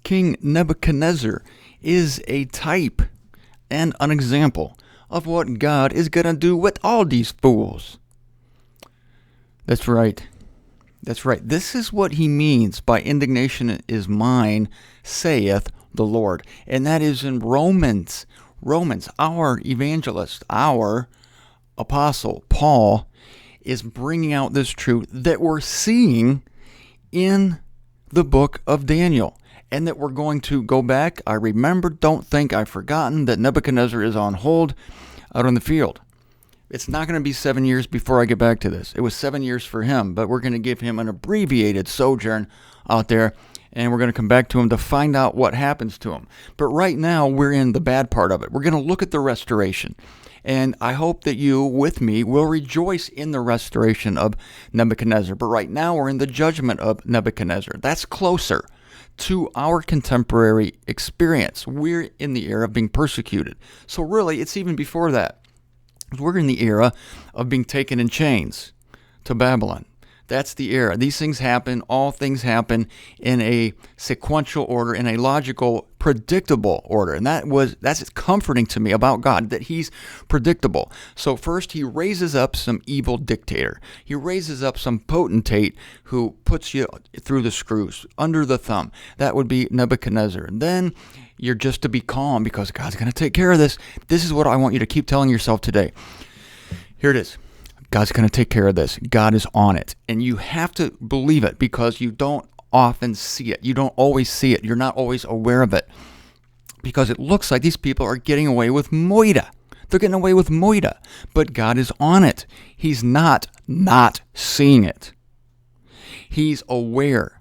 King Nebuchadnezzar is a type and an example of what God is going to do with all these fools. That's right. That's right. This is what he means by indignation is mine, saith the Lord. And that is in Romans. Romans, our evangelist, our apostle, Paul, is bringing out this truth that we're seeing in the book of Daniel. And that we're going to go back. I remember, don't think I've forgotten that Nebuchadnezzar is on hold out on the field. It's not going to be 7 years before I get back to this. It was 7 years for him, but we're going to give him an abbreviated sojourn out there, and we're going to come back to him to find out what happens to him. But right now, we're in the bad part of it. We're going to look at the restoration, and I hope that you, with me, will rejoice in the restoration of Nebuchadnezzar. But right now, we're in the judgment of Nebuchadnezzar. That's closer to our contemporary experience. We're in the era of being persecuted. So really, it's even before that. We're in the era of being taken in chains to Babylon. That's the era. These things happen. All things happen in a sequential order, in a logical, predictable order. And that's comforting to me about God, that he's predictable. So first, he raises up some evil dictator. He raises up some potentate who puts you through the screws, under the thumb. That would be Nebuchadnezzar. And then you're just to be calm because God's going to take care of this. This is what I want you to keep telling yourself today. Here it is. God's going to take care of this. God is on it. And you have to believe it because you don't often see it. You don't always see it. You're not always aware of it. Because it looks like these people are getting away with moida. They're getting away with moida. But God is on it. He's not seeing it. He's aware.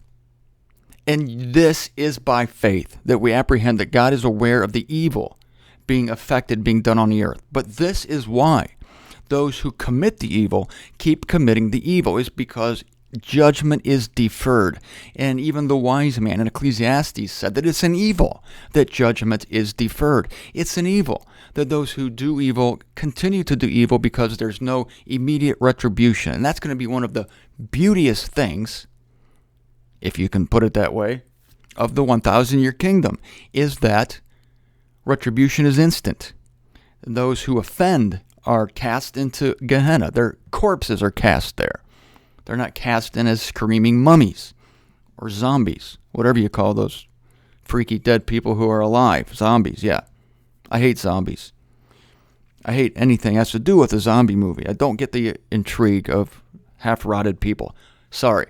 And this is by faith that we apprehend that God is aware of the evil being affected, being done on the earth. But this is why those who commit the evil keep committing the evil, is because judgment is deferred. And even the wise man in Ecclesiastes said that it's an evil that judgment is deferred. It's an evil that those who do evil continue to do evil because there's no immediate retribution. And that's going to be one of the beauteous things, if you can put it that way, of the 1,000-year kingdom, is that retribution is instant. Those who offend are cast into Gehenna. Their corpses are cast there. They're not cast in as screaming mummies or zombies, whatever you call those freaky dead people who are alive. Zombies, yeah. I hate zombies. I hate anything that has to do with a zombie movie. I don't get the intrigue of half-rotted people. Sorry.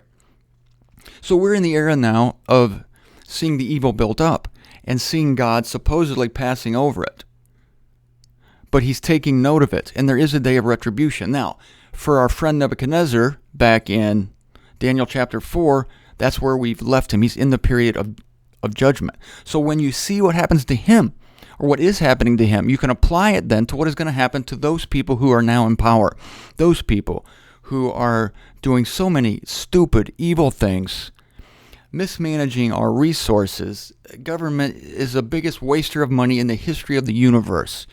So we're in the era now of seeing the evil built up and seeing God supposedly passing over it. But he's taking note of it, and there is a day of retribution. Now, for our friend Nebuchadnezzar, back in Daniel chapter 4, that's where we've left him. He's in the period of judgment. So when you see what happens to him, or what is happening to him, you can apply it then to what is going to happen to those people who are now in power. Those people who are doing so many stupid, evil things, mismanaging our resources. Government is the biggest waster of money in the history of the universe.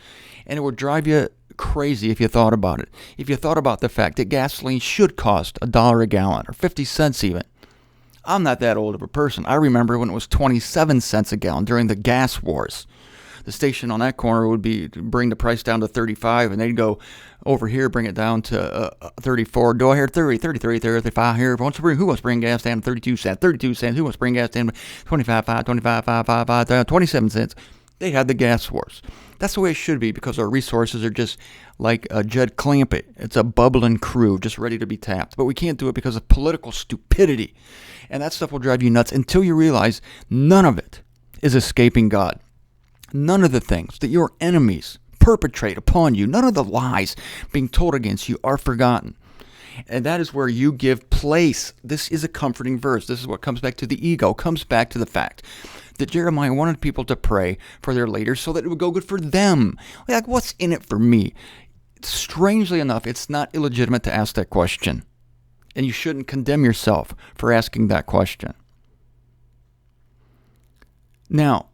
And it would drive you crazy if you thought about it. If you thought about the fact that gasoline should cost $1 a gallon or 50 cents even. I'm not that old of a person. I remember when it was 27 cents a gallon during the gas wars. The station on that corner would bring the price down to 35, and they'd go over here, bring it down to 34. Go here, 30, 33, 35 here. Who wants to bring gas down to 32 cents? 32 cents. Who wants to bring gas down to 25, 5, 25, 5, 5, 5, 27 cents? They had the gas wars. That's the way it should be because our resources are just like Jed Clampett. It's a bubbling crew just ready to be tapped. But we can't do it because of political stupidity. And that stuff will drive you nuts until you realize none of it is escaping God. None of the things that your enemies perpetrate upon you, none of the lies being told against you are forgotten. And that is where you give place. This is a comforting verse. This is what comes back to the ego, comes back to the fact that Jeremiah wanted people to pray for their leaders so that it would go good for them. Like, what's in it for me? Strangely enough, it's not illegitimate to ask that question. And you shouldn't condemn yourself for asking that question. Now,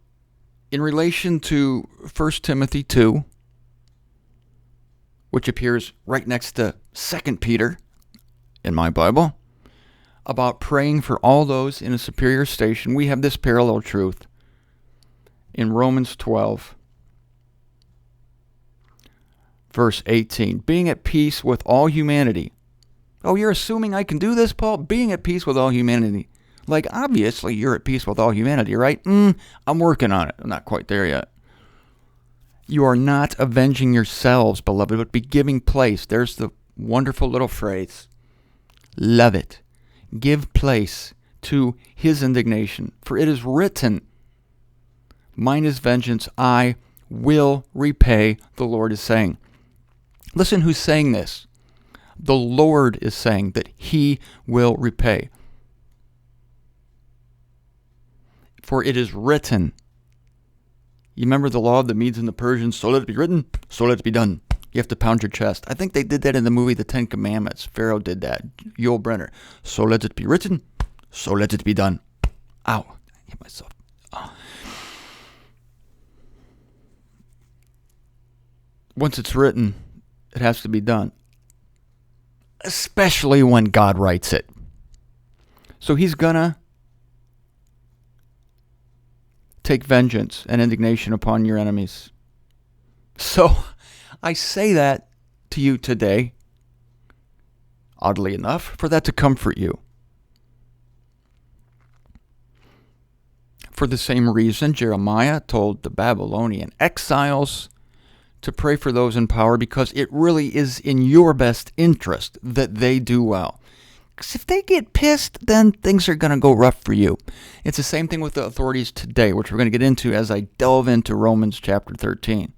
in relation to 1 Timothy 2, which appears right next to 2 Peter in my Bible, about praying for all those in a superior station, we have this parallel truth. in Romans 12, verse 18. Being at peace with all humanity. Oh, you're assuming I can do this, Paul? Being at peace with all humanity. Like, obviously, you're at peace with all humanity, right? I'm working on it. I'm not quite there yet. You are not avenging yourselves, beloved, but be giving place. There's the wonderful little phrase. Love it. Give place to his indignation. For it is written, mine is vengeance, I will repay, the Lord is saying. Listen who's saying this. The Lord is saying that he will repay. For it is written. You remember the law of the Medes and the Persians? So let it be written, so let it be done. You have to pound your chest. I think they did that in the movie The Ten Commandments. Pharaoh did that. Yul Brynner. So let it be written, so let it be done. Ow. I hit myself. Oh. Once it's written, it has to be done. Especially when God writes it. So he's gonna take vengeance and indignation upon your enemies. So I say that to you today, oddly enough, for that to comfort you. For the same reason, Jeremiah told the Babylonian exiles to pray for those in power, because it really is in your best interest that they do well. Because if they get pissed, then things are going to go rough for you. It's the same thing with the authorities today, which we're going to get into as I delve into Romans chapter 13.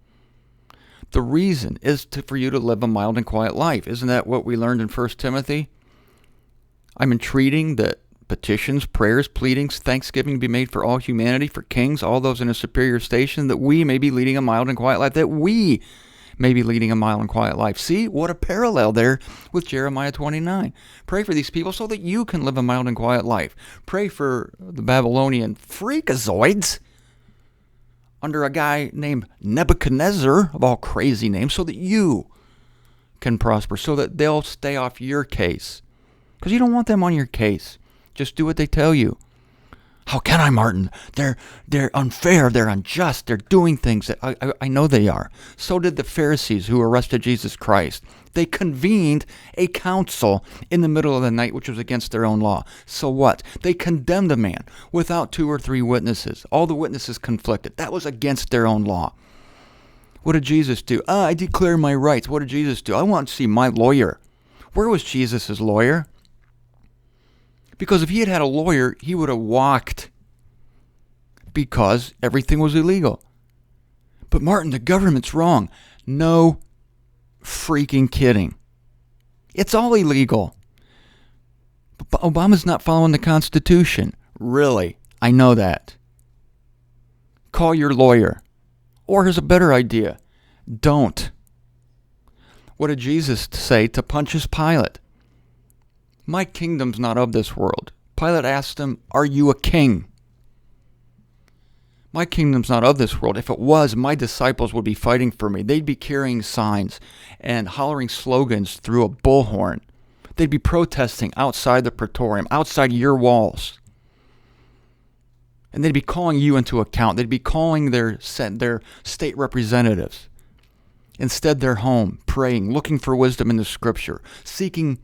The reason is for you to live a mild and quiet life. Isn't that what we learned in 1 Timothy? I'm entreating that petitions, prayers, pleadings, thanksgiving be made for all humanity, for kings, all those in a superior station, that we may be leading a mild and quiet life, that we may be leading a mild and quiet life. See, what a parallel there with Jeremiah 29. Pray for these people so that you can live a mild and quiet life. Pray for the Babylonian freakazoids under a guy named Nebuchadnezzar, of all crazy names, so that you can prosper, so that they'll stay off your case. Because you don't want them on your case. Just do what they tell you. How can I, Martin? They're unfair. They're unjust. They're doing things that I know they are. So did the Pharisees who arrested Jesus Christ. They convened a council in the middle of the night, which was against their own law. So what? They condemned a man without 2 or 3 witnesses. All the witnesses conflicted. That was against their own law. What did Jesus do? I declare my rights. What did Jesus do? I want to see my lawyer. Where was Jesus' lawyer? Because if he had had a lawyer, he would have walked, because everything was illegal. But Martin, the government's wrong. No freaking kidding. It's all illegal. But Obama's not following the Constitution. Really, I know that. Call your lawyer. Or here's a better idea. Don't. What did Jesus say to Pontius Pilate? My kingdom's not of this world. Pilate asked him, are you a king? My kingdom's not of this world. If it was, my disciples would be fighting for me. They'd be carrying signs and hollering slogans through a bullhorn. They'd be protesting outside the praetorium, outside your walls. And they'd be calling you into account. They'd be calling their state representatives. Instead, they're home, praying, looking for wisdom in the scripture, seeking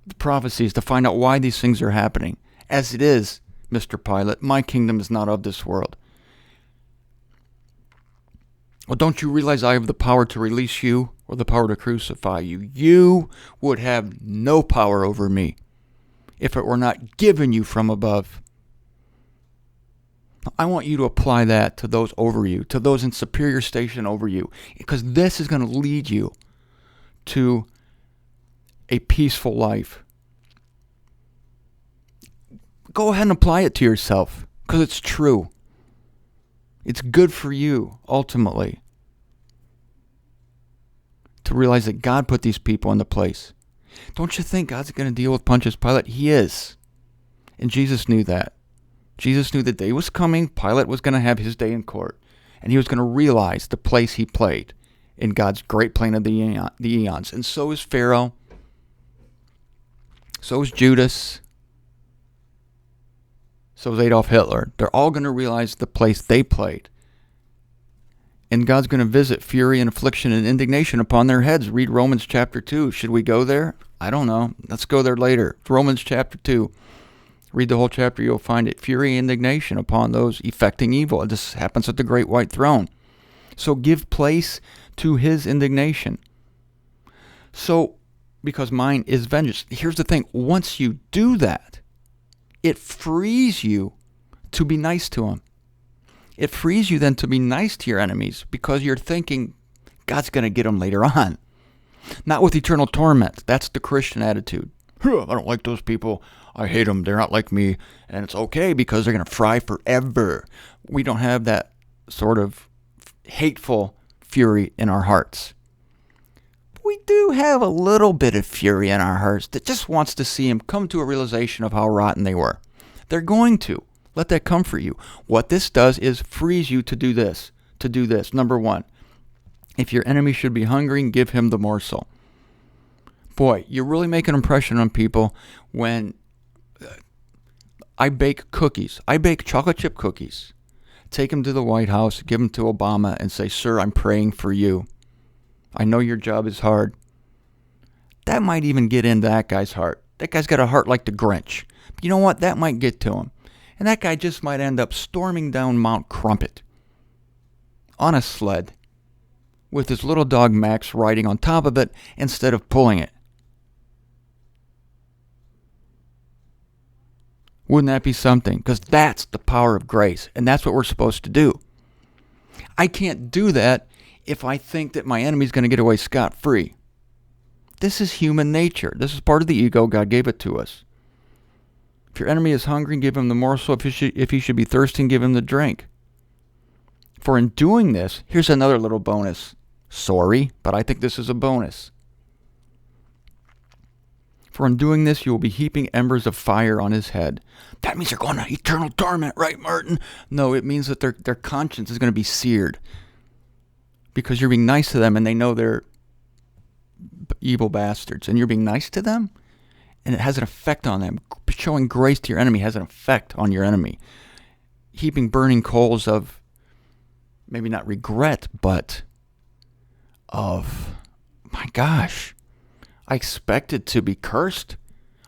the prophecies to find out why these things are happening. As it is, Mr. Pilate, my kingdom is not of this world. Well, don't you realize I have the power to release you or the power to crucify you? You would have no power over me if it were not given you from above. I want you to apply that to those over you, to those in superior station over you, because this is going to lead you to a peaceful life. Go ahead and apply it to yourself, because it's true. It's good for you, ultimately, to realize that God put these people into place. Don't you think God's going to deal with Pontius Pilate? He is. And Jesus knew that. Jesus knew the day was coming. Pilate was going to have his day in court. And he was going to realize the place he played in God's great plan of the eons. And so is Pharaoh. So is Judas. So is Adolf Hitler. They're all going to realize the place they played And God's going to visit fury and affliction and indignation upon their heads. Read Romans chapter 2. Should we go there? I don't know. Let's go there later. Romans chapter 2. Read the whole chapter, you'll find it. Fury and indignation upon those effecting evil. This happens at the great white throne. So give place to his indignation. So, because mine is vengeance. Here's the thing. Once you do that, it frees you to be nice to him. It frees you then to be nice to your enemies because you're thinking God's going to get them later on. Not with eternal torment. That's the Christian attitude. I don't like those people. I hate them. They're not like me. And it's okay because they're going to fry forever. We don't have that sort of hateful fury in our hearts. We do have a little bit of fury in our hearts that just wants to see them come to a realization of how rotten they were. They're going to. Let that comfort you. What this does is frees you to do this. Number one, if your enemy should be hungry, give him the morsel. Boy, you really make an impression on people when I bake cookies. I bake chocolate chip cookies. Take them to the White House, give them to Obama, and say, "Sir, I'm praying for you. I know your job is hard." That might even get into that guy's heart. That guy's got a heart like the Grinch. But you know what? That might get to him. And that guy just might end up storming down Mount Crumpet on a sled with his little dog Max riding on top of it instead of pulling it. Wouldn't that be something? Because that's the power of grace, and that's what we're supposed to do. I can't do that if I think that my enemy's going to get away scot-free. This is human nature. This is part of the ego. God gave it to us. If your enemy is hungry, give him the morsel. If he should be thirsty, give him the drink. For in doing this, here's another little bonus. Sorry, but I think this is a bonus. For in doing this, you will be heaping embers of fire on his head. That means they're going to eternal torment, right, Martin? No, it means that their conscience is going to be seared. Because you're being nice to them and they know they're evil bastards. And you're being nice to them, and it has an effect on them. Showing grace to your enemy has an effect on your enemy. Heaping burning coals of, maybe not regret, but of, my gosh, I expected to be cursed.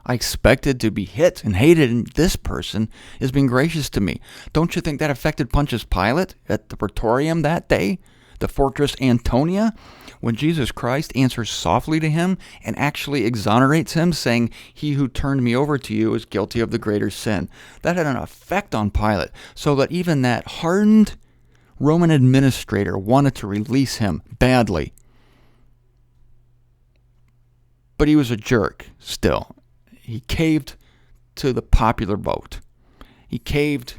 I expected to be hit and hated, and this person is being gracious to me. Don't you think that affected Pontius Pilate at the Praetorium that day? The fortress Antonia? When Jesus Christ answers softly to him and actually exonerates him, saying, "He who turned me over to you is guilty of the greater sin." That had an effect on Pilate, so that even that hardened Roman administrator wanted to release him badly. But he was a jerk still. He caved to the popular vote. He caved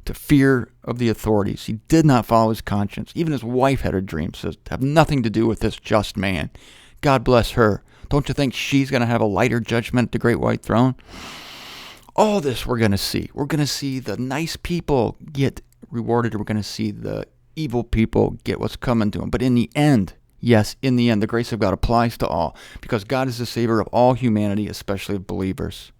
to fear of the authorities. He did not follow his conscience. Even his wife had a dream, says, have nothing to do with this just man. God bless her. Don't you think she's going to have a lighter judgment at the great white throne? All this we're going to see. We're going to see the nice people get rewarded. We're going to see the evil people get what's coming to them. But in the end, yes, in the end, the grace of God applies to all, because God is the Savior of all humanity, especially of believers.